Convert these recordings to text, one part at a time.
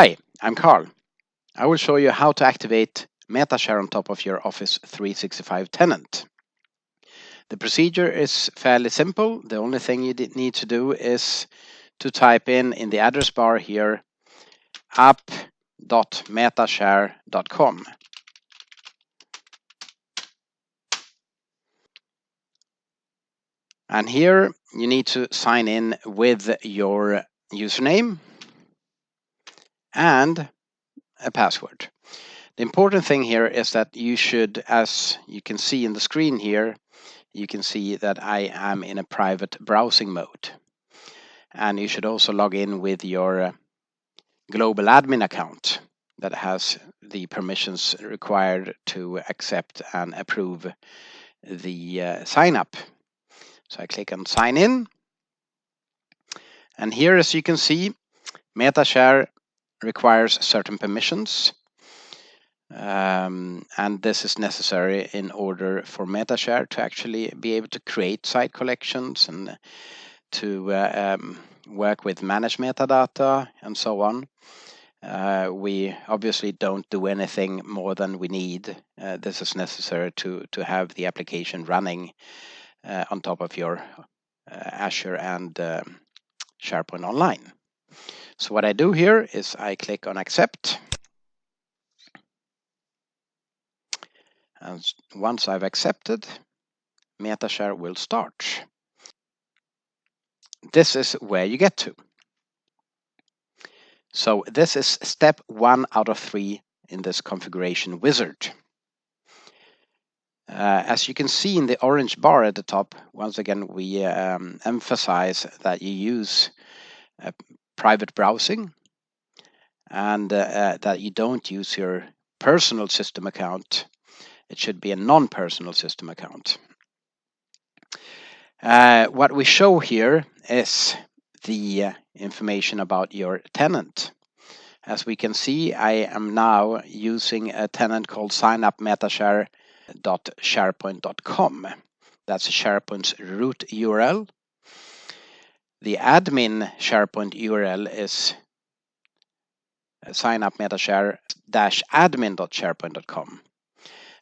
Hi, I'm Carl. I will show you how to activate MetaShare on top of your Office 365 tenant. The procedure is fairly simple. The only thing you need to do is to type in the address bar here app.metashare.com. And here you need to sign in with your username and a password. The important thing here is that you should, as you can see in the screen here, you can see that I am in a private browsing mode. And you should also log in with your global admin account that has the permissions required to accept and approve the sign up. So I click on sign in. And here, as you can see, MetaShare requires certain permissions. And this is necessary in order for MetaShare to actually be able to create site collections and to work with managed metadata and so on. We obviously don't do anything more than we need. This is necessary to have the application running on top of your Azure and SharePoint Online. So what I do here is I click on accept. And once I've accepted, MetaShare will start. This is where you get to. So this is step 1 out of 3 in this configuration wizard. As you can see in the orange bar at the top, once again, we emphasize that you use private browsing and that you don't use your personal system account. It should be a non-personal system account. What we show here is the information about your tenant. As we can see, I am now using a tenant called signup.metashare.sharepoint.com. That's SharePoint's root URL. The admin SharePoint URL is signup.metashare-admin.sharepoint.com.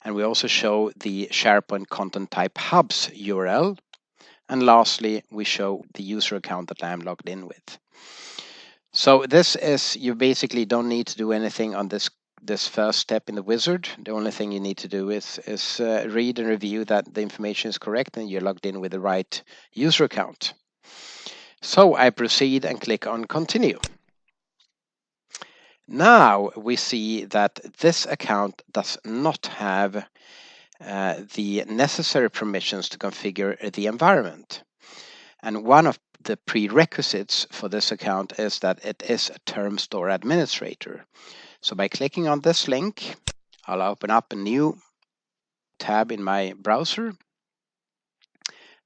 And we also show the SharePoint content type hubs URL. And lastly, we show the user account that I am logged in with. So this is, you basically don't need to do anything on this first step in the wizard. The only thing you need to do is read and review that the information is correct and you're logged in with the right user account. So I proceed and click on continue. Now we see that this account does not have the necessary permissions to configure the environment. And one of the prerequisites for this account is that it is a term store administrator. So by clicking on this link, I'll open up a new tab in my browser.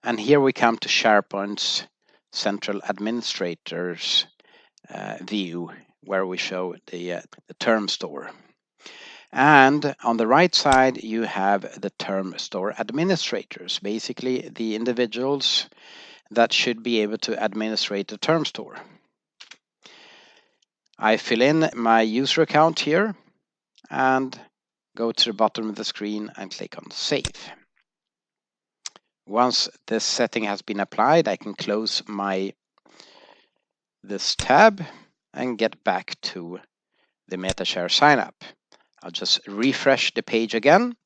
And here we come to SharePoint's Central Administrators view, where we show the term store. And on the right side, you have the term store administrators, basically the individuals that should be able to administrate the term store. I fill in my user account here and go to the bottom of the screen and click on save. Once this setting has been applied, I can close this tab and get back to the MetaShare sign up. I'll just refresh the page again.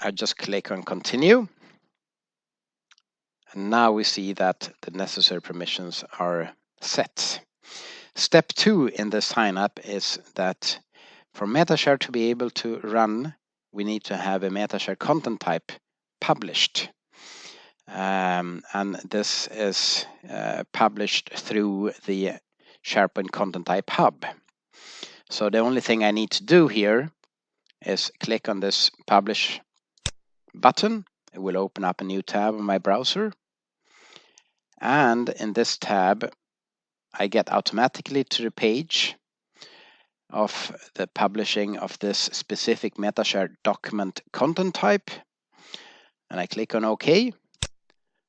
I just click on continue. And now we see that the necessary permissions are set. Step 2 in the sign up is that for MetaShare to be able to run, we need to have a MetaShare content type published. And this is published through the SharePoint content type hub. So the only thing I need to do here is click on this publish button. It will open up a new tab on my browser. And in this tab, I get automatically to the page of the publishing of this specific MetaShare document content type. And I click on OK.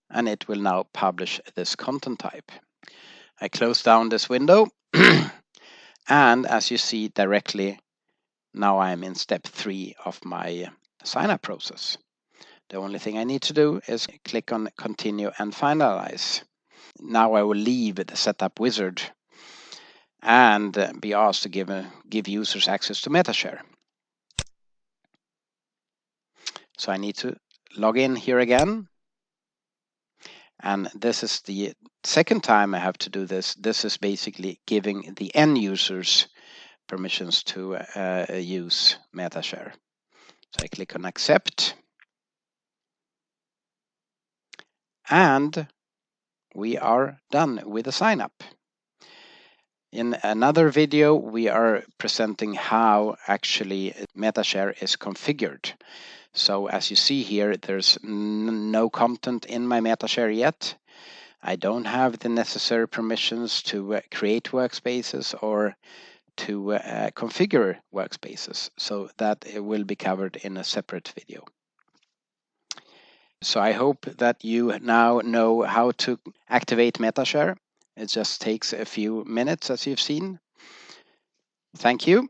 And it will now publish this content type. I close down this window and as you see directly, now I'm in step 3 of my sign up process. The only thing I need to do is click on continue and finalize. Now I will leave the setup wizard and be asked to give users access to MetaShare. So I need to log in here again. And this is the second time I have to do this. This is basically giving the end users permissions to use MetaShare. So I click on accept. And we are done with the sign up. In another video, we are presenting how actually MetaShare is configured. So as you see here, there's no content in my MetaShare yet. I don't have the necessary permissions to create workspaces or to configure workspaces. So that will be covered in a separate video. So I hope that you now know how to activate MetaShare. It just takes a few minutes, as you've seen. Thank you.